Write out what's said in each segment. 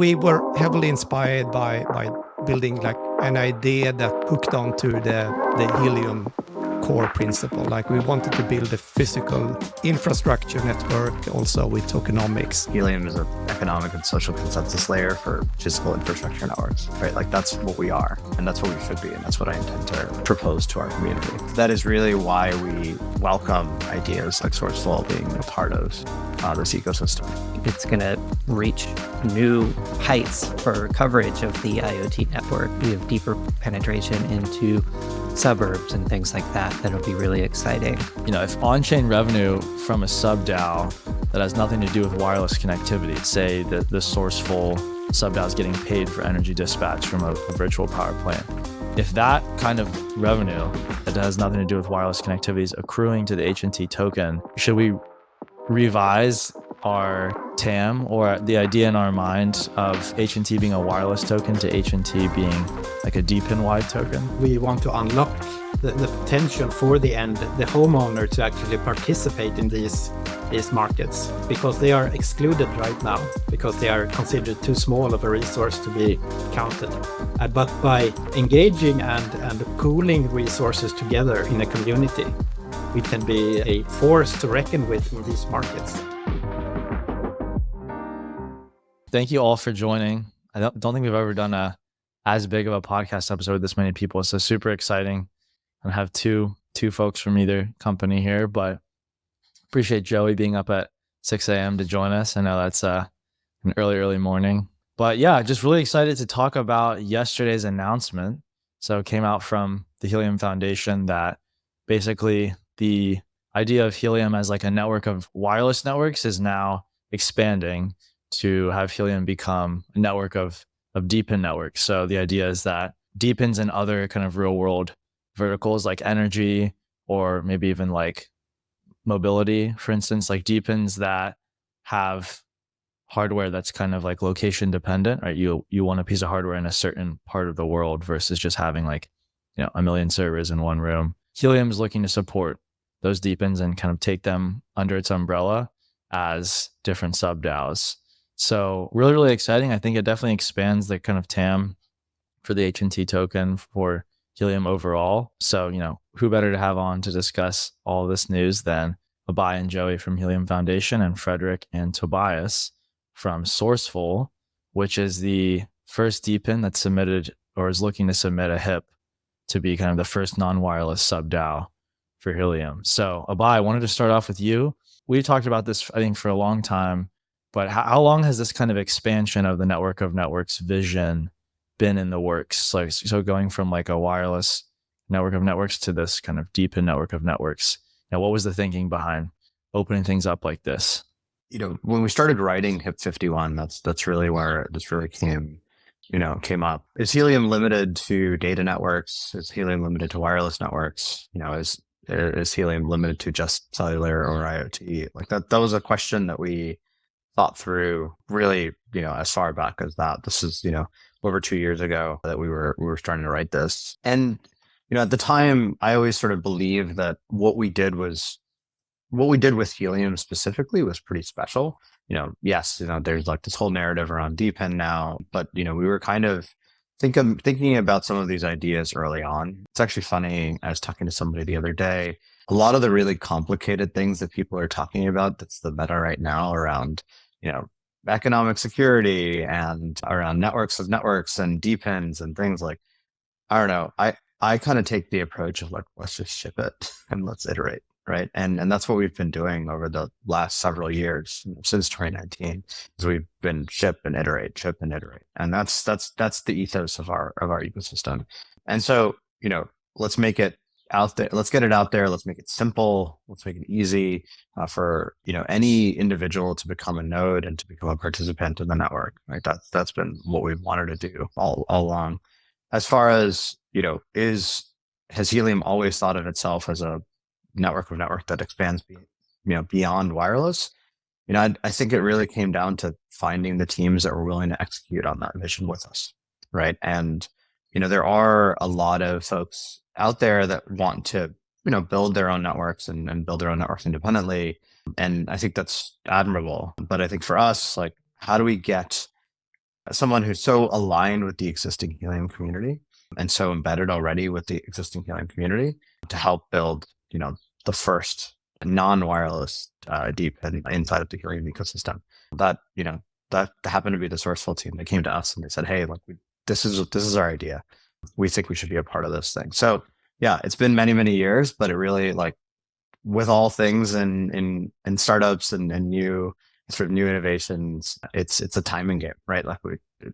we were heavily inspired by building like an idea that hooked onto the Helium core principle. Like we wanted to build a physical infrastructure network also with tokenomics. Helium is an economic and social consensus layer for physical infrastructure networks, right? Like that's what we are, and that's what we should be, and that's what I intend to propose to our community. That is really why we welcome ideas like Srcful being a part of this ecosystem. It's going to reach new heights for coverage of the IoT network. We have deeper penetration into suburbs and things like that. That'll be really exciting. You know, if on-chain revenue from a subDAO that has nothing to do with wireless connectivity, say that the Srcful subDAO is getting paid for energy dispatch from a virtual power plant. If that kind of revenue that has nothing to do with wireless connectivity is accruing to the HNT token, should we revise our TAM or the idea in our mind of HNT being a wireless token to HNT being like a DePIN-wide token? We want to unlock the potential for the homeowner to actually participate in these markets, because they are excluded right now because they are considered too small of a resource to be counted. But by engaging and pooling resources together in a community, we can be a force to reckon with in these markets. Thank you all for joining. I don't think we've ever done as big of a podcast episode with this many people. So super exciting. I have two folks from either company here, but appreciate Joey being up at 6 a.m. to join us. I know that's an early morning. But yeah, just really excited to talk about yesterday's announcement. So it came out from the Helium Foundation that basically the idea of Helium as like a network of wireless networks is now expanding to have Helium become a network of DePIN networks. So the idea is that DePINs and other kind of real world verticals like energy or maybe even like mobility, for instance, like DePINs that have hardware that's kind of like location dependent, right? You want a piece of hardware in a certain part of the world versus just having like, you know, a million servers in one room. Helium is looking to support those DePINs and kind of take them under its umbrella as different subDAOs. So really, really exciting. I think it definitely expands the kind of TAM for the HNT token for Helium overall. So, you know, who better to have on to discuss all this news than Abhay and Joey from Helium Foundation and Fredrik and Tobias from Srcful, which is the first DePIN that submitted or is looking to submit a HIP to be kind of the first non-wireless subDAO for Helium. So Abhay, I wanted to start off with you. We've talked about this, I think, for a long time, but how long has this kind of expansion of the network of networks vision been in the works? Like, so going from like a wireless network of networks to this kind of DePIN network of networks. Now, what was the thinking behind opening things up like this? You know, when we started writing HIP 51, that's really where this really came up. Is Helium limited to data networks? Is Helium limited to wireless networks? You know, is Helium limited to just cellular or IoT? Like that was a question that we thought through really, you know, as far back as that. This is, you know, over 2 years ago that we were starting to write this. And, you know, at the time, I always sort of believed that what we did with Helium specifically was pretty special. You know, yes, you know, there's like this whole narrative around DePIN now, but, you know, we were kind of thinking about some of these ideas early on. It's actually funny. I was talking to somebody the other day. A lot of the really complicated things that people are talking about, that's the meta right now around, you know, economic security and around networks of networks and DePINs and things like, I don't know. I kind of take the approach of like, let's just ship it and let's iterate. Right. And that's what we've been doing over the last several years since 2019 is we've been ship and iterate. And that's the ethos of our ecosystem. And so, you know, let's make it out there. Let's get it out there. Let's make it simple. Let's make it easy for, you know, any individual to become a node and to become a participant in the network. Right. That's been what we've wanted to do all along. As far as, you know, has Helium always thought of itself as a network of network that expands, beyond wireless? You know, I think it really came down to finding the teams that were willing to execute on that vision with us, right? And, you know, there are a lot of folks out there that want to, you know, build their own networks and build their own networks independently. And I think that's admirable. But I think for us, like, how do we get as someone who's so aligned with the existing Helium community and so embedded already with the existing Helium community to help build, the first non-wireless DePIN inside of the Helium ecosystem. That happened to be the Srcful team. They came to us and they said, "Hey, this is our idea. We think we should be a part of this thing." So yeah, it's been many, many years, but it really, like, with all things in startups and new innovations, it's a timing game, right? Like,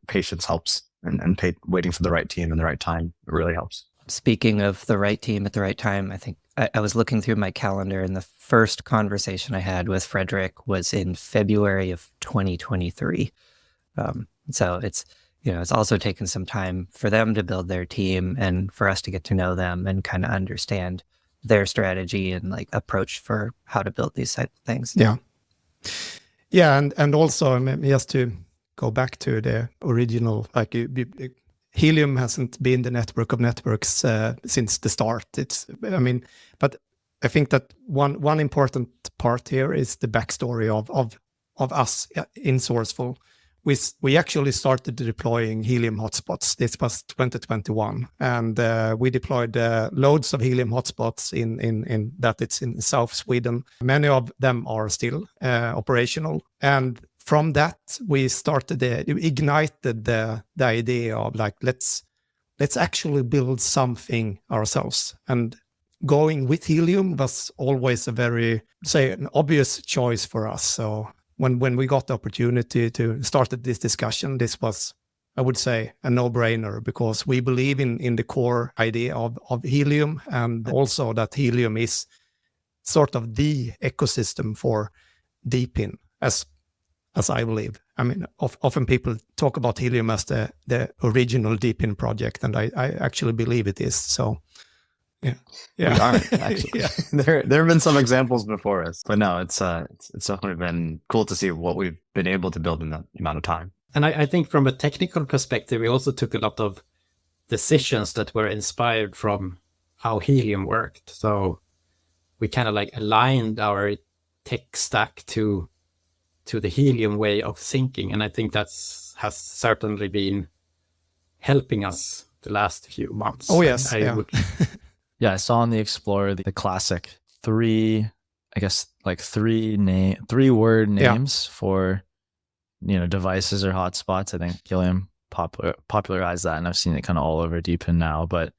patience helps, and waiting for the right team and the right time, it really helps. Speaking of the right team at the right time, I think I was looking through my calendar, and the first conversation I had with Fredrik was in February of 2023. So it's also taken some time for them to build their team and for us to get to know them and kind of understand their strategy and like approach for how to build these type of things. Yeah, and also just to go back to the original, like, Helium hasn't been the network of networks since the start. But I think that one important part here is the backstory of us in Srcful. We actually started deploying Helium hotspots. This was 2021, and we deployed loads of Helium hotspots in South Sweden. Many of them are still operational, and from that we ignited the idea of, like, let's actually build something ourselves. And going with Helium was always a very, an obvious choice for us. So when we got the opportunity to start this discussion, this was, I would say, a no-brainer, because we believe in the core idea of Helium, and also that Helium is sort of the ecosystem for DePIN, as I believe. Often people talk about Helium as the original DePIN project, and I actually believe it is. So yeah. We aren't, actually. Yeah. There have been some examples before us, but no, it's definitely been cool to see what we've been able to build in that amount of time. And I think from a technical perspective, we also took a lot of decisions that were inspired from how Helium worked. So we kind of like aligned our tech stack to the Helium way of thinking. And I think has certainly been helping us the last few months. Oh, yes. Yeah, I saw on the Explorer the classic three word names for, devices or hotspots. I think Helium popularized that, and I've seen it kind of all over DePIN now. But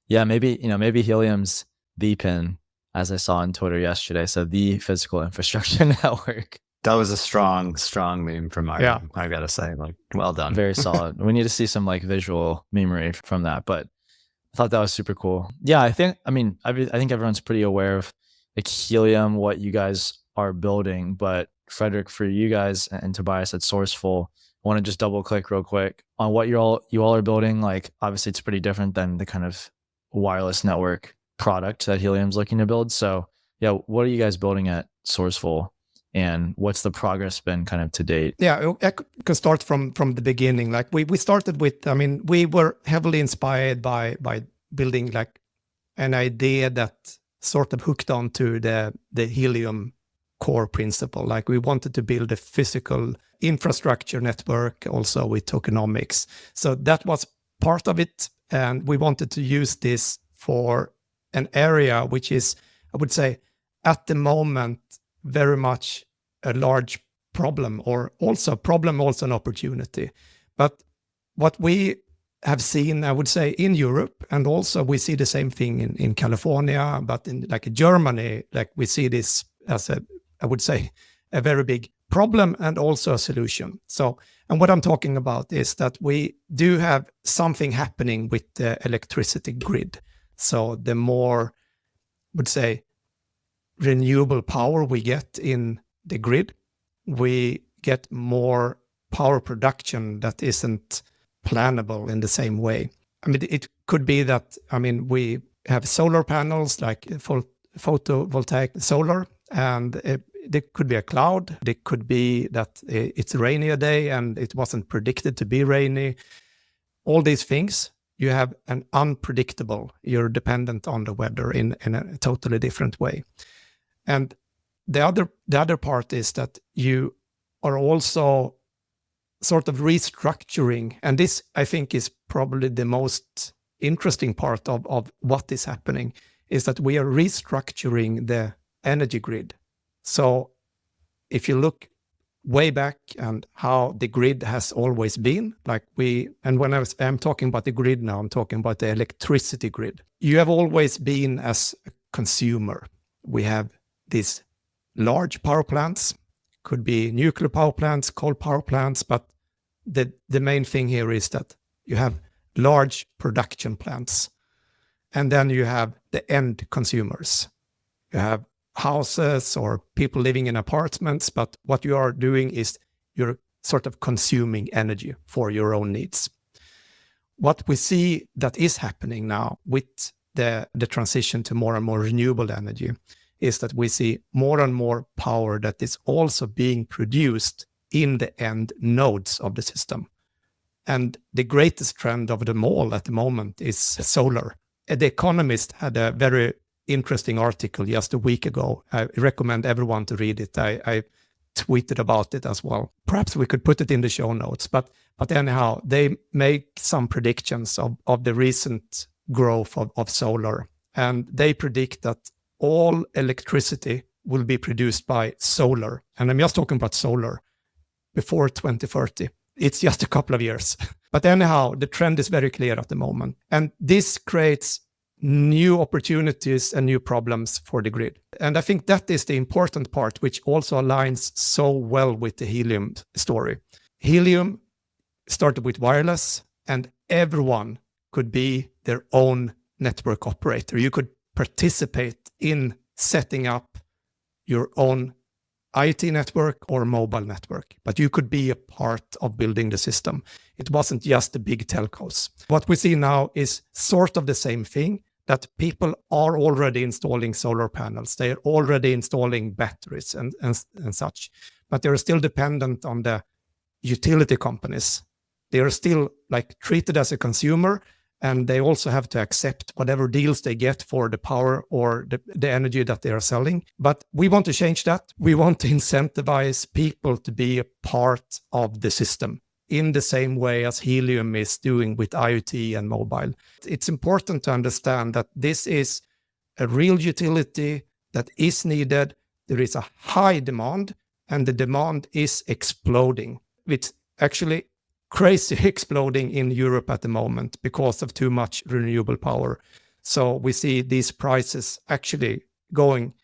yeah, maybe Helium's DePIN, as I saw on Twitter yesterday, so the physical infrastructure network. That was a strong meme from Ahlgren. I gotta say, like, well done. Very solid. We need to see some like visual memery from that, but I thought that was super cool. Yeah, I think everyone's pretty aware of like Helium, what you guys are building. But Fredrik, for you guys and Tobias at Srcful, I want to just double click real quick on what you all are building. Like, obviously it's pretty different than the kind of wireless network product that Helium's looking to build. So yeah, what are you guys building at Srcful, and what's the progress been kind of to date? Yeah, I could start from the beginning. Like, we started with, we were heavily inspired by building like an idea that sort of hooked onto the Helium core principle. Like, we wanted to build a physical infrastructure network also with tokenomics. So that was part of it. And we wanted to use this for an area which is, I would say, at the moment, very much a large problem, or also an opportunity. But what we have seen, I would say, in Europe, and also we see the same thing in California, but in like Germany, like, we see this as I would say, a very big problem and also a solution. So, and what I'm talking about is that we do have something happening with the electricity grid. So the more, I would say, renewable power we get in the grid, we get more power production that isn't plannable in the same way. It could be that, we have solar panels, like photovoltaic solar, and there could be a cloud. It could be that it's rainy a day and it wasn't predicted to be rainy. All these things, you have an unpredictable, you're dependent on the weather in a totally different way. And the other part is that you are also sort of restructuring, and this I think is probably the most interesting part of what is happening, is that we are restructuring the energy grid. So if you look way back and how the grid has always been, and when I'm talking about the grid now, I'm talking about the electricity grid. You have always been as a consumer. We have these large power plants, could be nuclear power plants, coal power plants, but the main thing here is that you have large production plants, and then you have the end consumers. You have houses or people living in apartments, but what you are doing is you're sort of consuming energy for your own needs. What we see that is happening now with the transition to more and more renewable energy is that we see more and more power that is also being produced in the end nodes of the system. And the greatest trend of them all at the moment is solar. The Economist had a very interesting article just a week ago. I recommend everyone to read it. I tweeted about it as well. Perhaps we could put it in the show notes. But anyhow, they make some predictions of the recent growth of solar. And they predict that all electricity will be produced by solar. And I'm just talking about solar before 2030. It's just a couple of years. But anyhow, the trend is very clear at the moment. And this creates new opportunities and new problems for the grid. And I think that is the important part, which also aligns so well with the Helium story. Helium started with wireless, and everyone could be their own network operator. You could participate in setting up your own IoT network or mobile network, but you could be a part of building the system. It wasn't just the big telcos. What we see now is sort of the same thing, that people are already installing solar panels. They are already installing batteries and such, but they're still dependent on the utility companies. They are still treated as a consumer, and they also have to accept whatever deals they get for the power or the energy that they are selling. But we want to change that. We want to incentivize people to be a part of the system in the same way as Helium is doing with IoT and mobile. It's important to understand that this is a real utility that is needed. There is a high demand, and the demand is exploding. It's actually crazy exploding in Europe at the moment because of too much renewable power. So we see these prices actually going,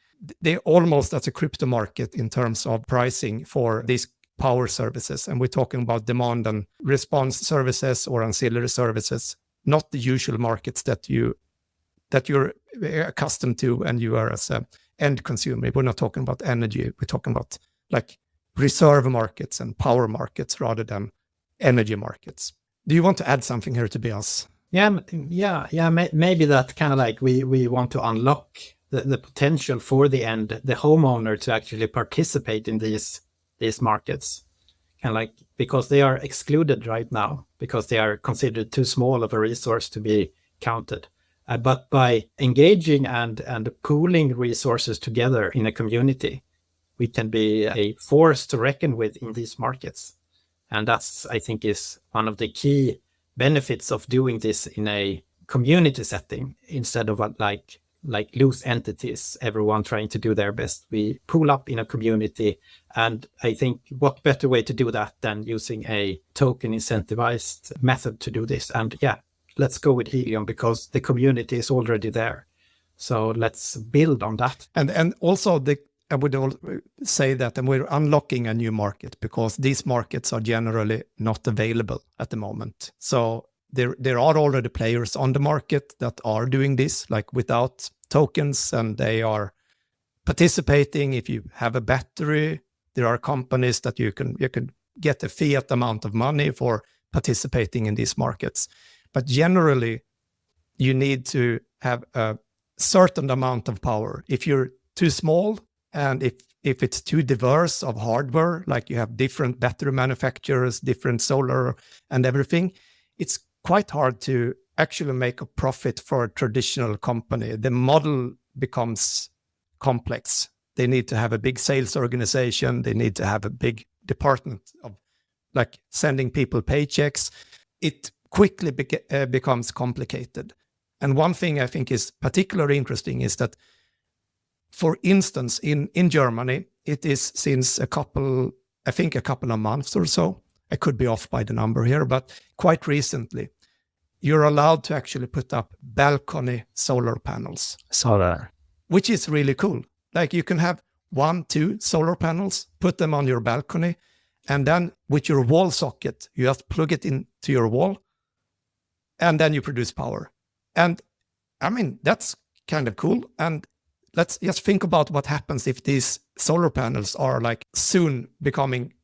they're almost as a crypto market in terms of pricing for these power services. And we're talking about demand and response services or ancillary services, not the usual markets that you're accustomed to and you are as an end consumer. We're not talking about energy. We're talking about reserve markets and power markets rather than energy markets. Do you want to add something here, Tobias? Yeah. Maybe that kind of we want to unlock the potential for the homeowner to actually participate in these markets, because they are excluded right now because they are considered too small of a resource to be counted. But by engaging and pooling resources together in a community, we can be a force to reckon with in these markets. And that's, I think, is one of the key benefits of doing this in a community setting instead of like loose entities, everyone trying to do their best. We pool up in a community. And I think what better way to do that than using a token incentivized method to do this. And let's go with Helium because the community is already there. So let's build on that. And also I would say that, and we're unlocking a new market because these markets are generally not available at the moment. So there are already players on the market that are doing this without tokens, and they are participating. If you have a battery, there are companies that you can get a fiat amount of money for participating in these markets. But generally, you need to have a certain amount of power. If you're too small, and if it's too diverse of hardware, you have different battery manufacturers, different solar and everything, it's quite hard to actually make a profit for a traditional company. The model becomes complex. They need to have a big sales organization. They need to have a big department of like sending people paychecks, it quickly becomes complicated. And one thing I think is particularly interesting is that, for instance, in Germany, it is since a couple of months or so, I could be off by the number here, but quite recently, you're allowed to actually put up balcony solar panels. I saw that. Which is really cool. Like you can have 1, 2 solar panels, put them on your balcony, and then with your wall socket, you just plug it into your wall, and then you produce power. And I mean, that's kind of cool. And let's just think about what happens if these solar panels are like soon becoming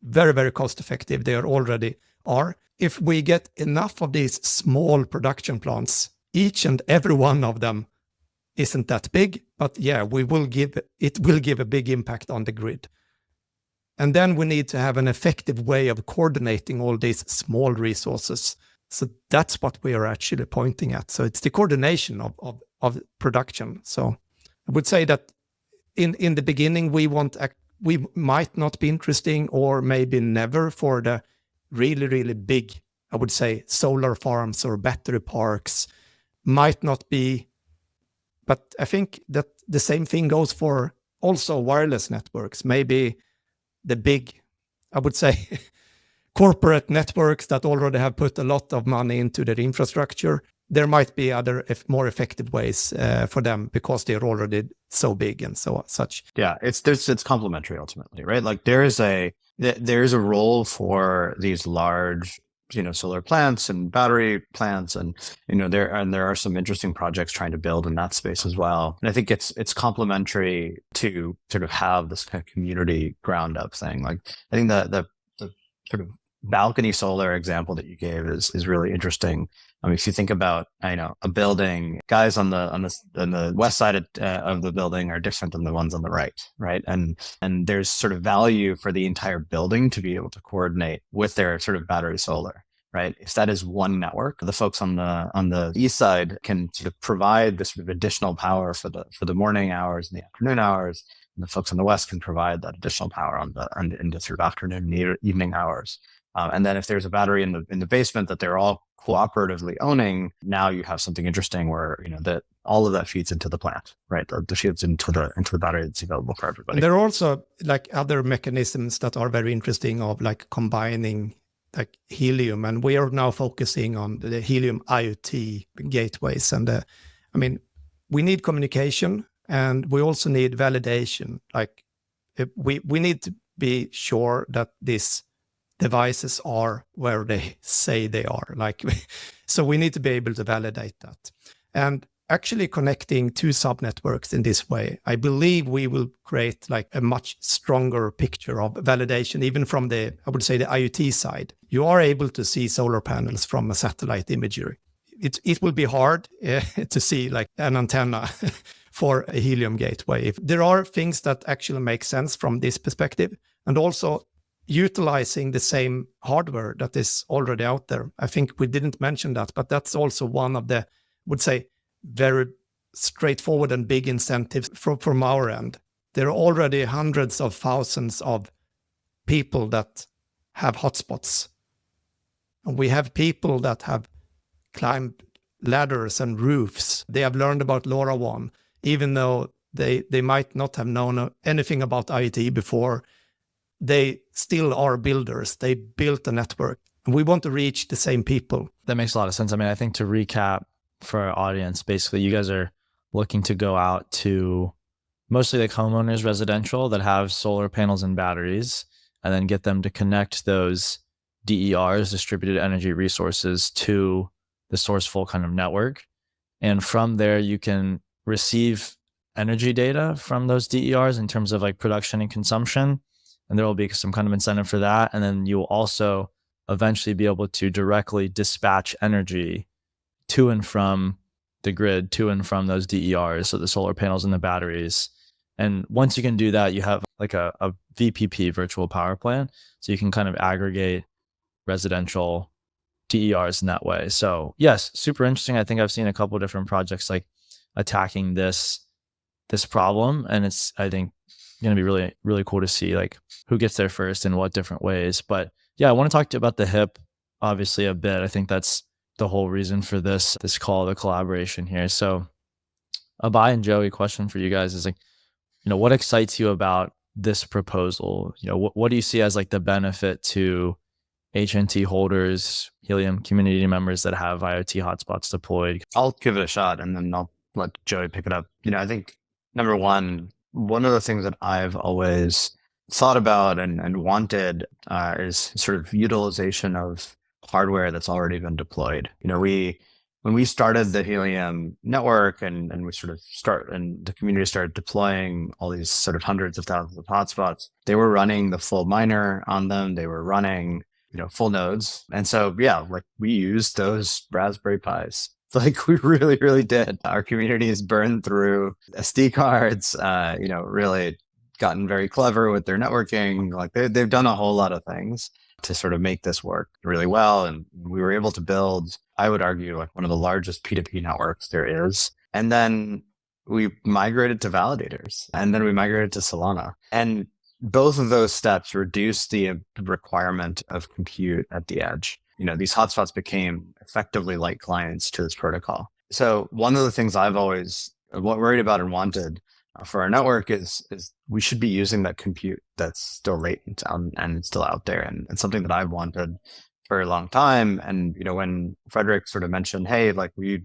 very, very cost effective. They already are. If we get enough of these small production plants, each and every one of them isn't that big, but yeah, it will give a big impact on the grid. And then we need to have an effective way of coordinating all these small resources. So that's what we are actually pointing at. So it's the coordination of production. So I would say that in the beginning, we might not be interesting, or maybe never, for the really, really big, I would say, solar farms or battery parks. Might not be. But I think that the same thing goes for also wireless networks. Maybe the big, I would say, corporate networks that already have put a lot of money into their infrastructure. There might be other more effective ways for them because they're already so big and such. Yeah, it's complementary ultimately, right? Like there is a role for these large, solar plants and battery plants, and there are some interesting projects trying to build in that space as well. And I think it's complementary to sort of have this kind of community ground up thing. Like I think the sort of balcony solar example that you gave is really interesting. I mean, if you think about, a building, guys on the west side of the building are different than the ones on the right? And there's sort of value for the entire building to be able to coordinate with their sort of battery solar, right? If that is one network, the folks on the east side can sort of provide this sort of additional power for the morning hours and the afternoon hours, and the folks on the west can provide that additional power in the sort of afternoon and evening hours. And then if there's a battery in the basement that they're all cooperatively owning, now you have something interesting where that all of that feeds into the plant, right? The feeds into the battery that's available for everybody. And there are also like other mechanisms that are very interesting of like combining like helium, and we are now focusing on the Helium IoT gateways. And we need communication, and we also need validation. Like we need to be sure that these devices are where they say they are. So we need to be able to validate that. And actually connecting two subnetworks in this way, I believe we will create like a much stronger picture of validation, even from the IoT side. You are able to see solar panels from a satellite imagery. It will be hard to see like an antenna for a helium gateway. If there are things that actually make sense from this perspective, and also utilizing the same hardware that is already out there. I think we didn't mention that, but that's also one of the, would say, very straightforward and big incentives from our end. There are already hundreds of thousands of people that have hotspots. And we have people that have climbed ladders and roofs. They have learned about LoRaWAN, even though they might not have known anything about IoT before. They still are builders. They built a network. And we want to reach the same people. That makes a lot of sense. I mean, I think to recap for our audience, basically you guys are looking to go out to mostly like homeowners residential that have solar panels and batteries, and then get them to connect those DERs, distributed energy resources, to the Srcful kind of network. And from there, you can receive energy data from those DERs in terms of like production and consumption. And there will be some kind of incentive for that. And then you will also eventually be able to directly dispatch energy to and from the grid, to and from those DERs, so the solar panels and the batteries. And once you can do that, you have like a VPP, virtual power plant. So you can kind of aggregate residential DERs in that way. So yes, super interesting. I think I've seen a couple of different projects like attacking this problem. And it's, I think, going to be really, really cool to see like who gets there first in what different ways. But Yeah, I want to talk to you about the HIP obviously a bit. I think that's the whole reason for this call, the collaboration here. So Abhay and Joey, question for you guys is like, what excites you about this proposal? What do you see as like the benefit to HNT holders, Helium community members that have IoT hotspots deployed? I'll give it a shot and then I'll let Joey pick it up. I think number one of the things that I've always thought about and wanted is sort of utilization of hardware that's already been deployed. When we started the Helium network and we and the community started deploying all these sort of hundreds of thousands of hotspots, they were running the full miner on them. They were running, full nodes. And so, yeah, like we used those Raspberry Pis. Like we really, really did. Our community has burned through SD cards, really gotten very clever with their networking. Like they've done a whole lot of things to sort of make this work really well. And we were able to build, I would argue, like one of the largest P2P networks there is. And then we migrated to validators, and then we migrated to Solana. And both of those steps reduced the requirement of compute at the edge. These hotspots became effectively light clients to this protocol. So one of the things I've always worried about and wanted for our network is we should be using that compute that's still latent and still out there, and something that I've wanted for a long time. And when Fredrik sort of mentioned, hey, like we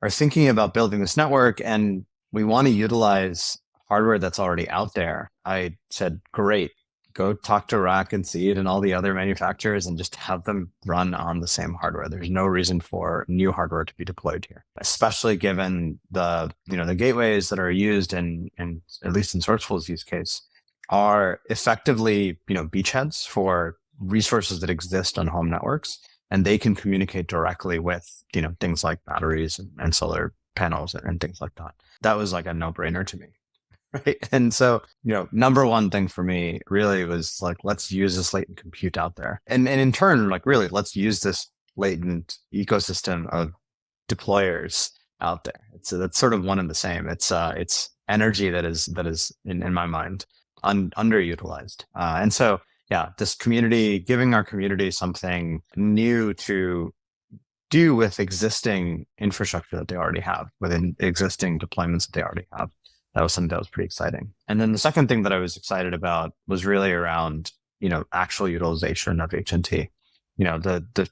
are thinking about building this network and we want to utilize hardware that's already out there, I said, great, go talk to Rack and Seed and all the other manufacturers and just have them run on the same hardware. There's no reason for new hardware to be deployed here, especially given the gateways that are used in at least in Srcful's use case are effectively, beachheads for resources that exist on home networks, and they can communicate directly with, things like batteries and solar panels and things like that. That was like a no-brainer to me. Right. And so, number one thing for me really was like, let's use this latent compute out there. And in turn, like really, let's use this latent ecosystem of deployers out there. That's sort of one and the same. It's energy that is in my mind underutilized. And so, yeah, this community, giving our community something new to do with existing infrastructure that they already have, within existing deployments that they already have. That was something that was pretty exciting. And then the second thing that I was excited about was really around, actual utilization of HNT. The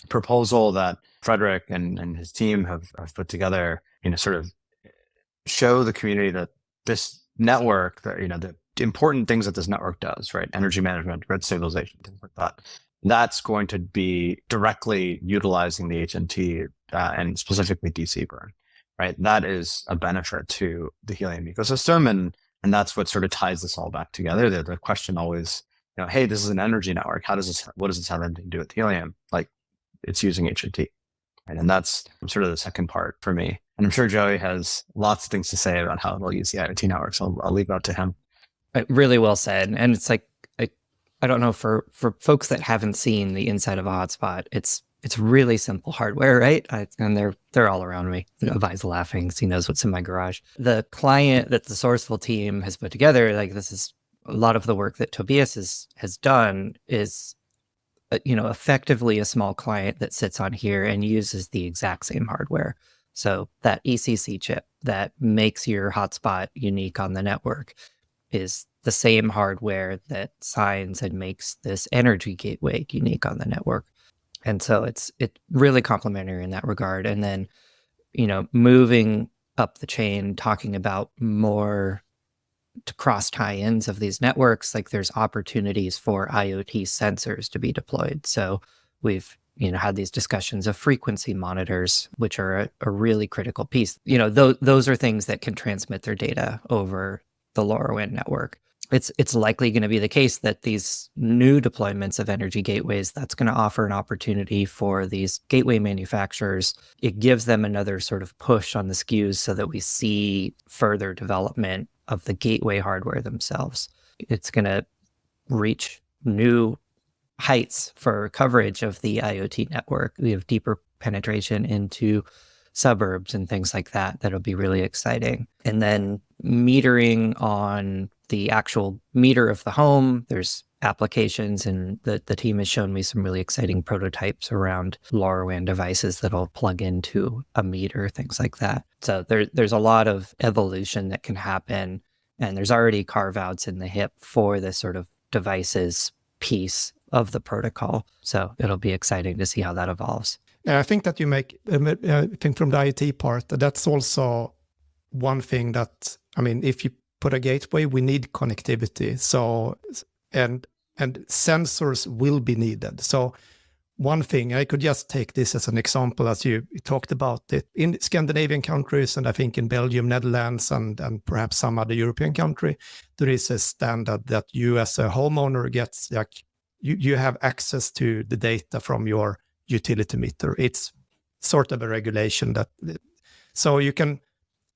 proposal that Fredrik and his team have put together, sort of show the community that this network, that, the important things that this network does, right? Energy management, grid stabilization, things like that. That's going to be directly utilizing the HNT and specifically DC burn. Right, that is a benefit to the Helium ecosystem, and that's what sort of ties this all back together. The question always, hey, this is an energy network. What does this have anything to do with Helium? Like, it's using HNT, right? And that's sort of the second part for me. And I'm sure Joey has lots of things to say about how it'll use the IoT network, so I'll leave that to him. Really well said. And it's like, I don't know, for folks that haven't seen the inside of a hotspot, it's really simple hardware, right? And they're all around me. Abhay's laughing because he knows what's in my garage. The client that the Srcful team has put together, like this is a lot of the work that Tobias has done, is effectively a small client that sits on here and uses the exact same hardware. So that ECC chip that makes your hotspot unique on the network is the same hardware that signs and makes this energy gateway unique on the network. And so it's really complementary in that regard. And then, moving up the chain, talking about more to cross tie-ins of these networks, like there's opportunities for IoT sensors to be deployed. So we've, had these discussions of frequency monitors, which are a really critical piece. Those are things that can transmit their data over the LoRaWAN network. It's likely going to be the case that these new deployments of energy gateways, that's going to offer an opportunity for these gateway manufacturers. It gives them another sort of push on the SKUs so that we see further development of the gateway hardware themselves. It's going to reach new heights for coverage of the IoT network. We have deeper penetration into suburbs and things like that. That'll be really exciting. And then metering on the actual meter of the home, there's applications, and the team has shown me some really exciting prototypes around LoRaWAN devices that'll plug into a meter, things like that. So there's a lot of evolution that can happen, and there's already carve-outs in the HIP for this sort of devices piece of the protocol. So it'll be exciting to see how that evolves. I think that you make, I think from the IoT part, that's also one thing that, I mean, if you put a gateway, we need connectivity. So, and sensors will be needed. So one thing, I could just take this as an example, as you talked about it, in Scandinavian countries, and I think in Belgium, Netherlands, and perhaps some other European country, there is a standard that you as a homeowner gets, like, you have access to the data from your utility meter. It's sort of a regulation that, so you can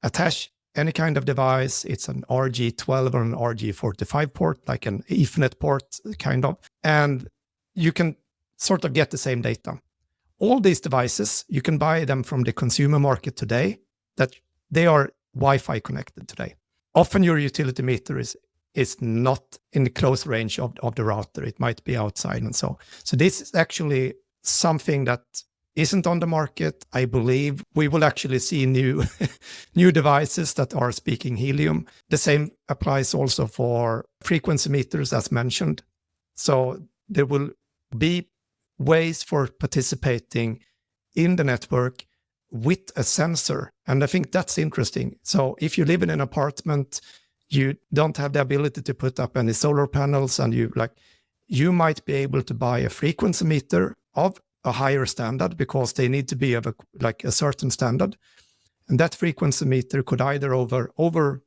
attach any kind of device. It's an RG12 or an RG45 port, like an Ethernet port kind of, and you can sort of get the same data. All these devices, you can buy them from the consumer market today, that they are Wi-Fi connected today. Often your utility meter is not in the close range of the router. It might be outside and so. So this is actually something that isn't on the market. I believe we will actually see new devices that are speaking helium. The same applies also for frequency meters, as mentioned. So there will be ways for participating in the network with a sensor. And I think that's interesting. So if you live in an apartment, you don't have the ability to put up any solar panels, and you might be able to buy a frequency meter of a higher standard, because they need to be of a certain standard. And that frequency meter could either over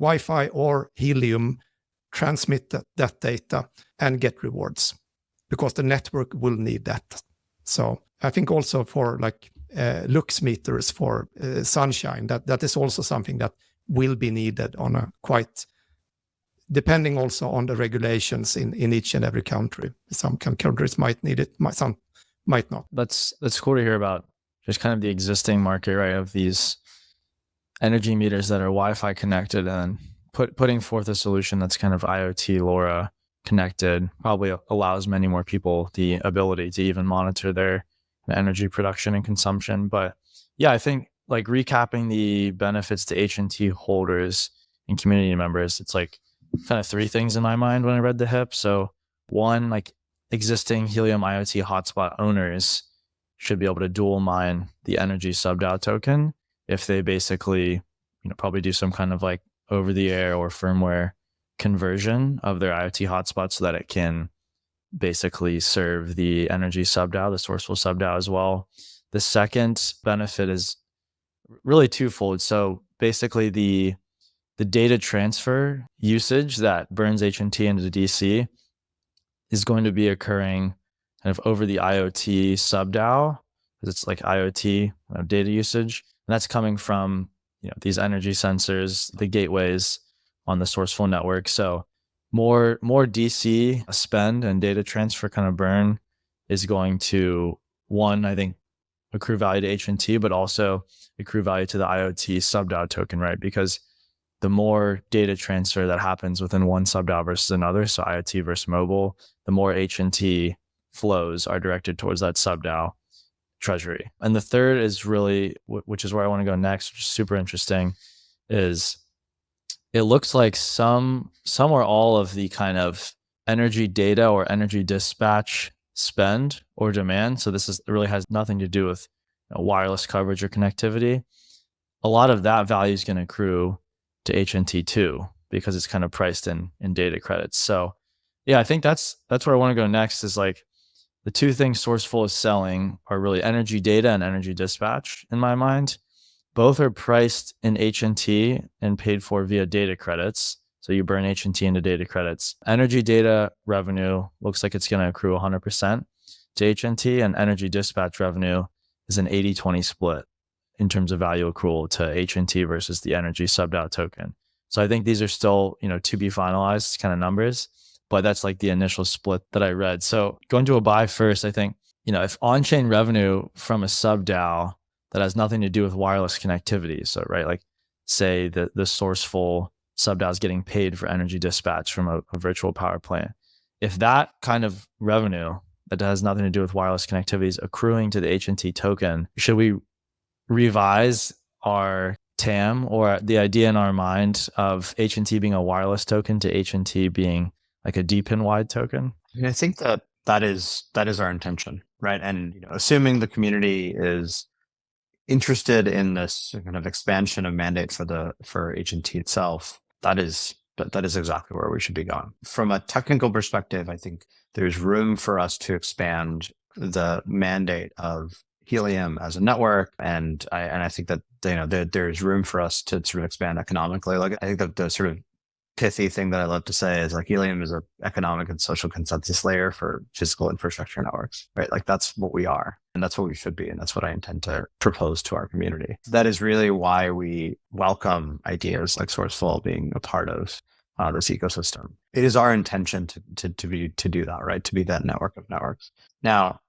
Wi-Fi or helium transmit that data and get rewards, because the network will need that. So I think also for lux meters for sunshine, that is also something that will be needed on a quite, depending also on the regulations in each and every country. Some countries might need it, some might not. That's cool to hear about, just kind of the existing market, right, of these energy meters that are Wi-Fi connected, and putting forth a solution that's kind of IoT LoRa connected probably allows many more people the ability to even monitor their energy production and consumption. But yeah, I think like recapping the benefits to HNT holders and community members, it's like kind of three things in my mind when I read the HIP. So one, like existing Helium IoT hotspot owners should be able to dual mine the energy subDAO token if they basically, probably do some kind of like over the air or firmware conversion of their IoT hotspot so that it can basically serve the energy subDAO, the Srcful subDAO as well. The second benefit is really twofold. So basically the data transfer usage that burns HNT into DC is going to be occurring kind of over the IoT subDAO, because it's like IoT data usage. And that's coming from these energy sensors, the gateways on the Srcful network. So more DC spend and data transfer kind of burn is going to, one, I think, accrue value to HNT, but also accrue value to the IoT subDAO token, right? Because the more data transfer that happens within one subDAO versus another, so IoT versus mobile, the more HNT flows are directed towards that subDAO treasury. And the third is really, which is where I want to go next, which is super interesting, is it looks like some or all of the kind of energy data or energy dispatch spend or demand. So it really has nothing to do with wireless coverage or connectivity. A lot of that value is going to accrue to HNT too, because it's kind of priced in data credits. So yeah, I think that's where I want to go next, is like the two things Srcful is selling are really energy data and energy dispatch in my mind. Both are priced in HNT and paid for via data credits. So you burn HNT into data credits. Energy data revenue looks like it's going to accrue 100% to HNT, and energy dispatch revenue is an 80-20 split in terms of value accrual to HNT versus the energy subDAO token. So I think these are still, to be finalized kind of numbers, but that's like the initial split that I read. So going to Abhay first, I think, if on-chain revenue from a subDAO that has nothing to do with wireless connectivity, so right, like say the Srcful subDAO is getting paid for energy dispatch from a virtual power plant. if that kind of revenue that has nothing to do with wireless connectivity is accruing to the HNT token, should we revise our TAM or the idea in our mind of HNT being a wireless token to HNT being like a DePIN wide token? I think that is our intention, right? And assuming the community is interested in this kind of expansion of mandate for HNT itself, that is exactly where we should be going. From a technical perspective, I think there's room for us to expand the mandate of Helium as a network, and I think that there's room for us to sort of expand economically. Like I think that the sort of pithy thing that I love to say is like Helium is an economic and social consensus layer for physical infrastructure networks, right? Like that's what we are, and that's what we should be, and that's what I intend to propose to our community. That is really why we welcome ideas like Srcful being a part of this ecosystem. It is our intention to do that, right? To be that network of networks. Now,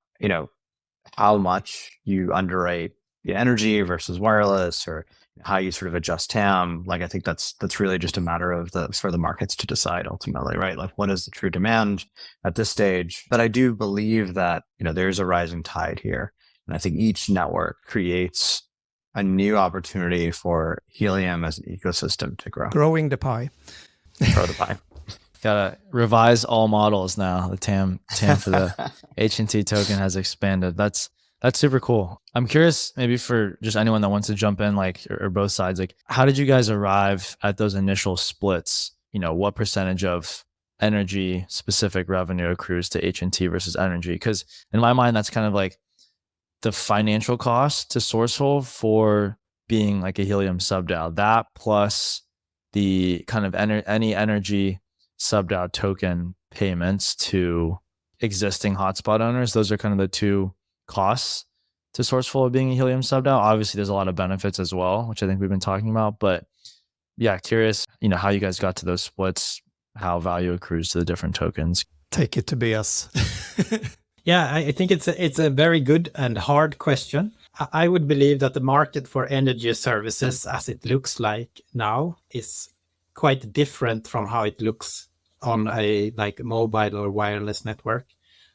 how much you underrate the energy versus wireless, or how you sort of adjust TAM, like I think that's really just a matter for the markets to decide ultimately, right? Like what is the true demand at this stage? But I do believe that there's a rising tide here, and I think each network creates a new opportunity for Helium as an ecosystem to grow. Growing the pie. Grow the pie. Gotta revise all models now. The TAM for the HNT token has expanded. That's super cool. I'm curious, maybe for just anyone that wants to jump in, like, or both sides, like, how did you guys arrive at those initial splits? What percentage of energy specific revenue accrues to HNT versus energy? Because in my mind, that's kind of like the financial cost to Srcful for being like a Helium subDAO. That plus the kind of any energy subDAO token payments to existing hotspot owners. Those are kind of the two costs to Srcful of being a Helium subDAO. Obviously, there's a lot of benefits as well, which I think we've been talking about. But yeah, curious, how you guys got to those splits, how value accrues to the different tokens. Take it, Tobias. Yeah, I think it's a very good and hard question. I would believe that the market for energy services, as it looks like now, is quite different from how it looks on a mobile or wireless network.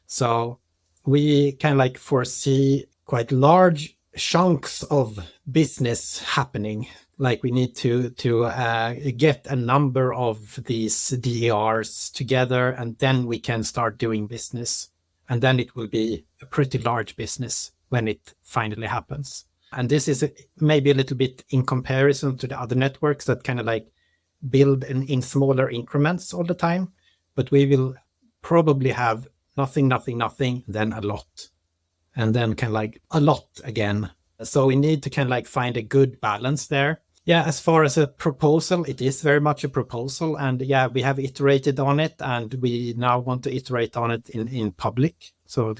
So we can foresee quite large chunks of business happening. Like we need to get a number of these DERs together, and then we can start doing business. And then it will be a pretty large business when it finally happens. And this is maybe a little bit in comparison to the other networks that kind of build in smaller increments all the time. But we will probably have nothing, then a lot. And then a lot again. So we need to find a good balance there. Yeah, as far as a proposal, it is very much a proposal. And yeah, we have iterated on it, and we now want to iterate on it in public. So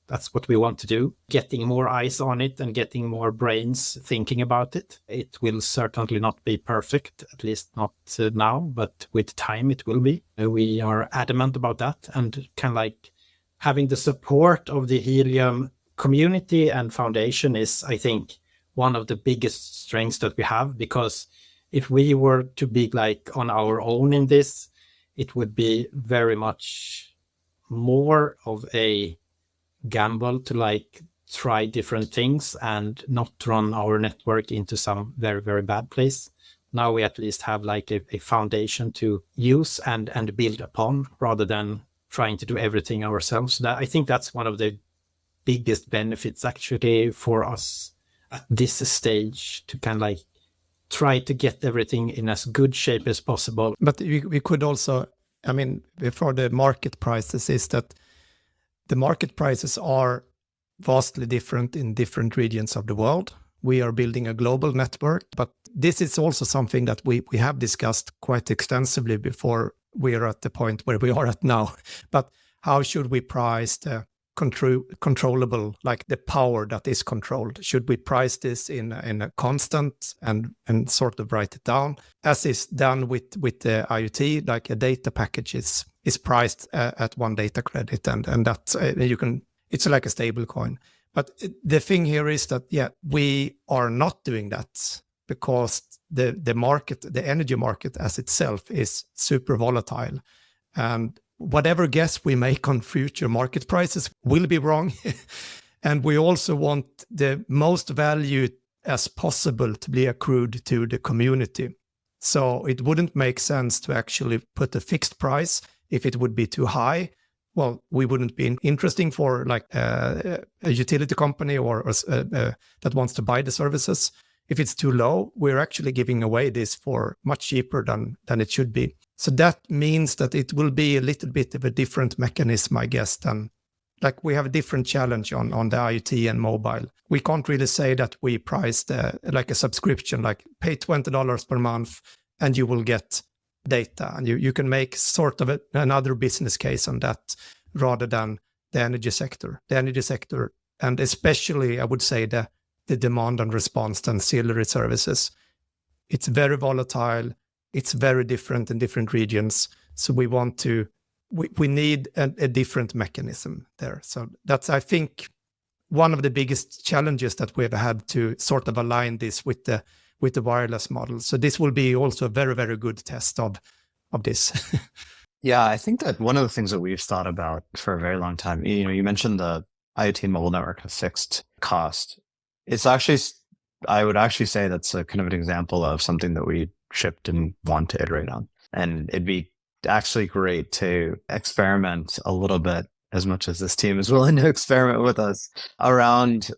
that's what we want to do. Getting more eyes on it and getting more brains thinking about it. It will certainly not be perfect, at least not now, but with time it will be. We are adamant about that, and having the support of the Helium community and foundation is, I think, one of the biggest strengths that we have, because if we were to be on our own in this, it would be very much more of a gamble to try different things and not run our network into some very, very bad place. Now we at least have a foundation to use and build upon, rather than trying to do everything ourselves. I think that's one of the biggest benefits actually for us at this stage, to try to get everything in as good shape as possible. But we could also, before the market prices, is that the market prices are vastly different in different regions of the world. We are building a global network, but this is also something that we have discussed quite extensively before we are at the point where we are at now. But how should we price the controllable, the power that is controlled? Should we price this in a constant and sort of write it down, as is done with the IoT? A data package is priced at one data credit, and that's it's like a stable coin. But the thing here is that we are not doing that, because the market, the energy market as itself, is super volatile. And whatever guess we make on future market prices will be wrong. And we also want the most value as possible to be accrued to the community. So it wouldn't make sense to actually put a fixed price if it would be too high. Well, we wouldn't be interesting for like a utility company or that wants to buy the services. If it's too low, we're actually giving away this for much cheaper than it should be. So that means that it will be a little bit of a different mechanism, I guess, than like we have a different challenge on the IoT and mobile. We can't really say that we price like a subscription, like pay $20 per month and you will get data. And you can make sort of another business case on that rather than the energy sector. The energy sector, and especially I would say the demand and response ancillary services. It's very volatile. It's very different in different regions. So we need a different mechanism there. So that's, I think, one of the biggest challenges that we've had to sort of align this with the wireless model. So this will be also a very, very good test of this. Yeah, I think that one of the things that we've thought about for a very long time, you mentioned the IoT and mobile network have fixed cost. It's actually, I would actually say that's a kind of an example of something that we shipped and want to iterate on. And it'd be actually great to experiment a little bit, as much as this team is willing to experiment with us, around,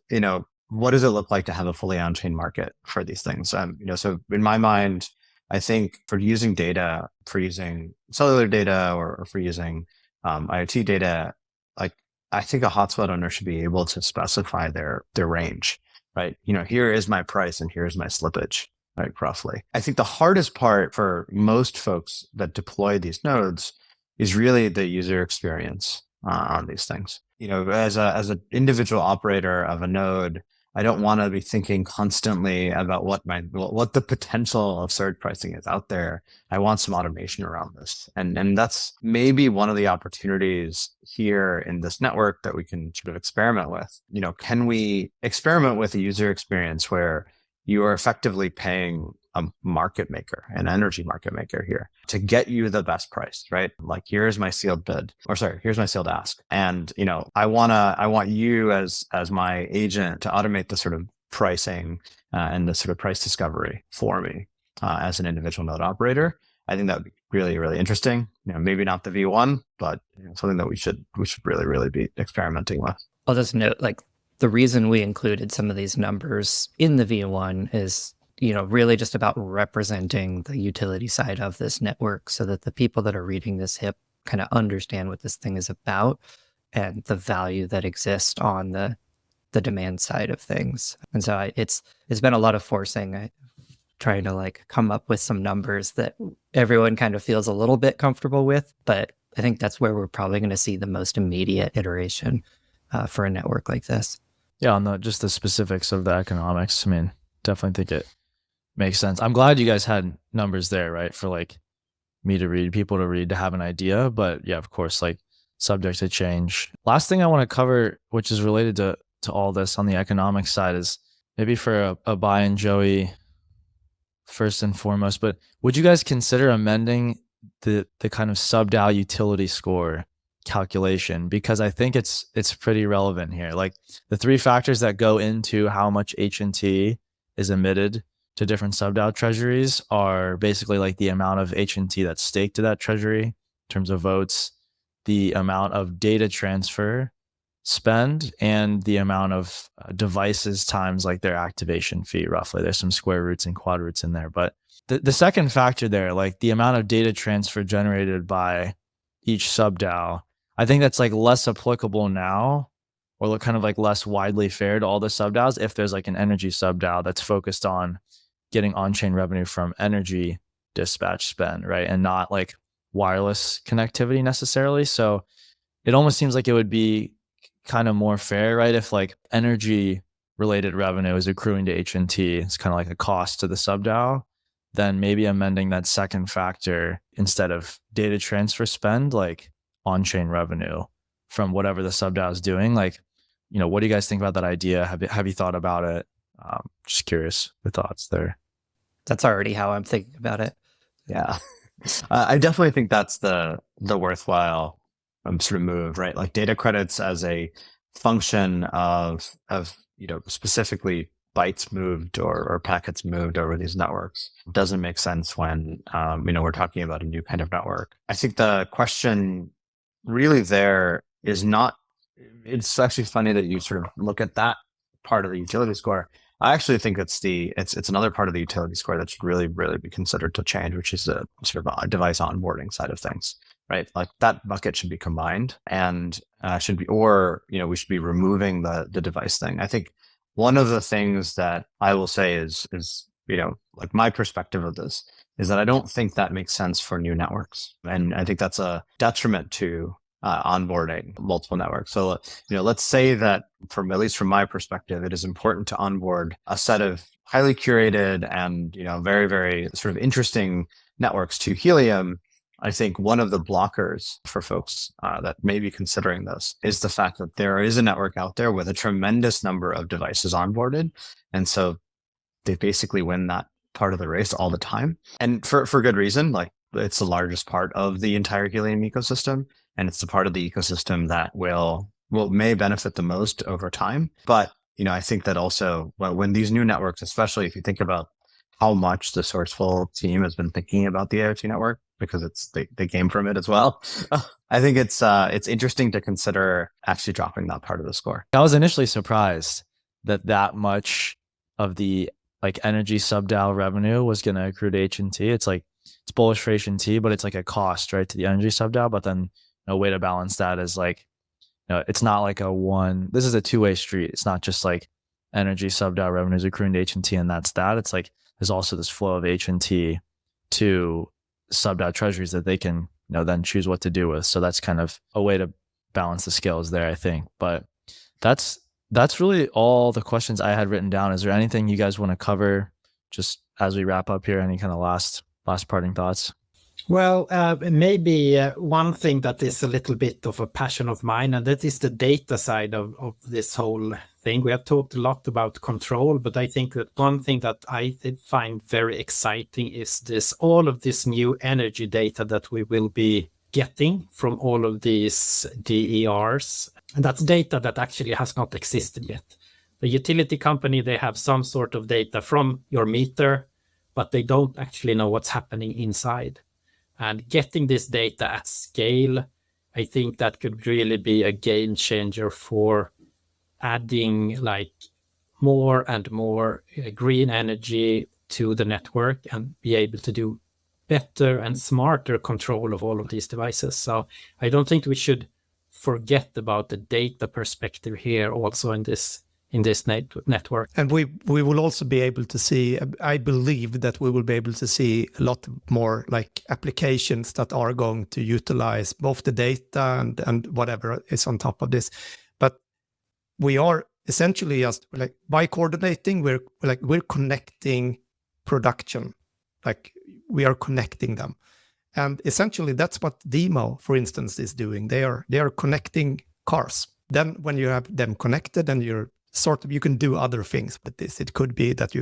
what does it look like to have a fully on-chain market for these things? So in my mind, I think for using data, for using cellular data or for using IoT data, like I think a hotspot owner should be able to specify their range, right? Here is my price and here is my slippage, right? Roughly. I think the hardest part for most folks that deploy these nodes is really the user experience on these things. As an individual operator of a node, I don't want to be thinking constantly about what the potential of surge pricing is out there. I want some automation around this. And that's maybe one of the opportunities here in this network that we can sort of experiment with. Can we experiment with a user experience where you are effectively paying a market maker, an energy market maker here, to get you the best price, right? Like, here's my sealed bid, here's my sealed ask. And, I want you as my agent to automate the sort of pricing and the sort of price discovery for me as an individual node operator. I think that would be really, really interesting. Maybe not the V1, but something that we should really, really be experimenting with. I'll just note, like, the reason we included some of these numbers in the V1 is, really just about representing the utility side of this network so that the people that are reading this HIP kind of understand what this thing is about and the value that exists on the demand side of things. And so it's been a lot of forcing, trying to like come up with some numbers that everyone kind of feels a little bit comfortable with. But I think that's where we're probably going to see the most immediate iteration for a network like this. Yeah, on just the specifics of the economics, I mean, definitely think it makes sense. I'm glad you guys had numbers there, right? For like me to read, people to read, to have an idea. But yeah, of course, like subject to change. Last thing I want to cover, which is related to all this on the economic side, is maybe for Abhay and Joey first and foremost, but would you guys consider amending the kind of subDAO utility score calculation? Because I think it's pretty relevant here. Like, the three factors that go into how much HNT is emitted to different subDAO treasuries are basically like the amount of HNT that's staked to that treasury in terms of votes, the amount of data transfer spend, and the amount of devices times like their activation fee, roughly. There's some square roots and quad roots in there. But the second factor there, like the amount of data transfer generated by each subDAO, I think that's like less applicable now, or kind of like less widely fair to all the subDAOs if there's like an energy subDAO that's focused on getting on-chain revenue from energy dispatch spend, right? And not like wireless connectivity necessarily. So it almost seems like it would be kind of more fair, right? If like energy related revenue is accruing to HNT, it's kind of like a cost to the subDAO, then maybe amending that second factor instead of data transfer spend, like on-chain revenue from whatever the subDAO is doing. Like, what do you guys think about that idea? Have you thought about it? Just curious your thoughts there. That's already how I'm thinking about it. Yeah. I definitely think that's the worthwhile sort of move, right? Like data credits as a function of specifically bytes moved or packets moved over these networks doesn't make sense when we're talking about a new kind of network. I think the question really there is not. It's actually funny that you sort of look at that part of the utility score. I actually think it's another part of the utility score that should really be considered to change, which is the sort of device onboarding side of things, right? Like that bucket should be combined and we should be removing the device thing. I think one of the things that I will say is like my perspective of this is that I don't think that makes sense for new networks, and I think that's a detriment to onboarding multiple networks. So, let's say that at least from my perspective, it is important to onboard a set of highly curated and, very, very sort of interesting networks to Helium. I think one of the blockers for folks that may be considering this is the fact that there is a network out there with a tremendous number of devices onboarded. And so they basically win that part of the race all the time. And for good reason, like it's the largest part of the entire Helium ecosystem. And it's the part of the ecosystem that may benefit the most over time. But, I think that also when these new networks, especially if you think about how much the Srcful team has been thinking about the IoT network, because they came from it as well. I think it's interesting to consider actually dropping that part of the score. I was initially surprised that much of the like energy subDAO revenue was going to accrue to HNT. It's like, it's bullish for HNT, but it's like a cost, right, to the energy subDAO. But then a way to balance that is like, it's not like this is a two-way street. It's not just like energy subDAO revenues accruing to HNT and that's that. It's like, there's also this flow of HNT to subDAO treasuries that they can, then choose what to do with. So that's kind of a way to balance the scales there, I think. But that's really all the questions I had written down. Is there anything you guys want to cover just as we wrap up here? Any kind of last parting thoughts? Well, maybe one thing that is a little bit of a passion of mine, and that is the data side of this whole thing. We have talked a lot about control, but I think that one thing that I find very exciting is all of this new energy data that we will be getting from all of these DERs. And that's data that actually has not existed yet. The utility company, they have some sort of data from your meter, but they don't actually know what's happening inside. And getting this data at scale, I think that could really be a game changer for adding like more and more green energy to the network and be able to do better and smarter control of all of these devices. So I don't think we should forget about the data perspective here also in this network. And we will also be able to see, I believe that we will be able to see a lot more like applications that are going to utilize both the data and whatever is on top of this. But we are essentially just like by coordinating, we're connecting production, like we are connecting them. And essentially that's what Demo, for instance, is doing. They are connecting cars. Then when you have them connected and you can do other things with this. It could be that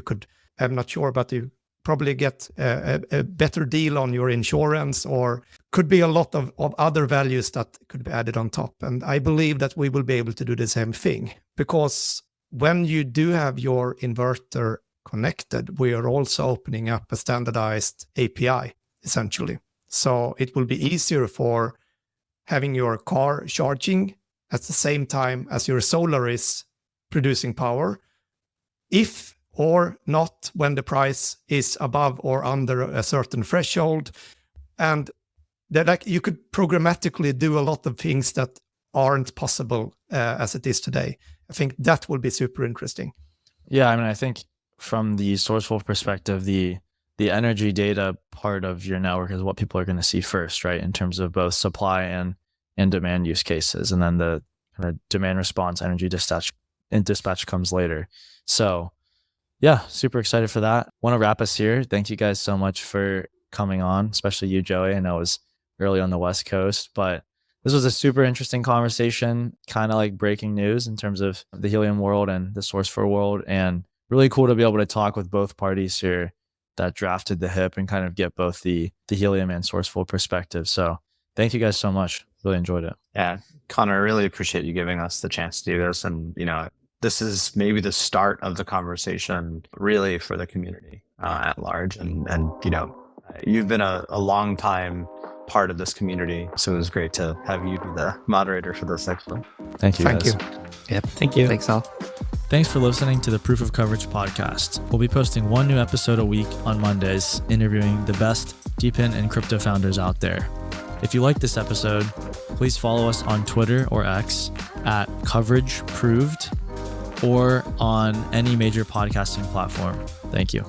I'm not sure, but you probably get a better deal on your insurance, or could be a lot of other values that could be added on top. And I believe that we will be able to do the same thing, because when you do have your inverter connected, we are also opening up a standardized API, essentially. So it will be easier for having your car charging at the same time as your solar is producing power, if or not when the price is above or under a certain threshold. And that you could programmatically do a lot of things that aren't possible as it is today. I think that will be super interesting. Yeah, I mean, I think from the Srcful perspective, the energy data part of your network is what people are going to see first, right? In terms of both supply and demand use cases. And then the kind of demand response, energy dispatch comes later. So yeah, super excited for that. Want to wrap us here. Thank you guys so much for coming on, especially you, Joey. I know it was early on the West Coast, but this was a super interesting conversation, kind of like breaking news in terms of the Helium world and the Srcful world, and really cool to be able to talk with both parties here that drafted the HIP and kind of get both the Helium and Srcful perspective. So thank you guys so much. Really enjoyed it. Yeah, Connor, I really appreciate you giving us the chance to do this. And, this is maybe the start of the conversation really for the community at large. And you've been a long time part of this community. So it was great to have you be the moderator for this section. Thank you. Thank guys. you. Yep. Thank you. Thanks all. Thanks for listening to the Proof of Coverage podcast. We'll be posting one new episode a week on Mondays, interviewing the best DePIN and crypto founders out there. If you like this episode, please follow us on Twitter or X at CoverageProved or on any major podcasting platform. Thank you.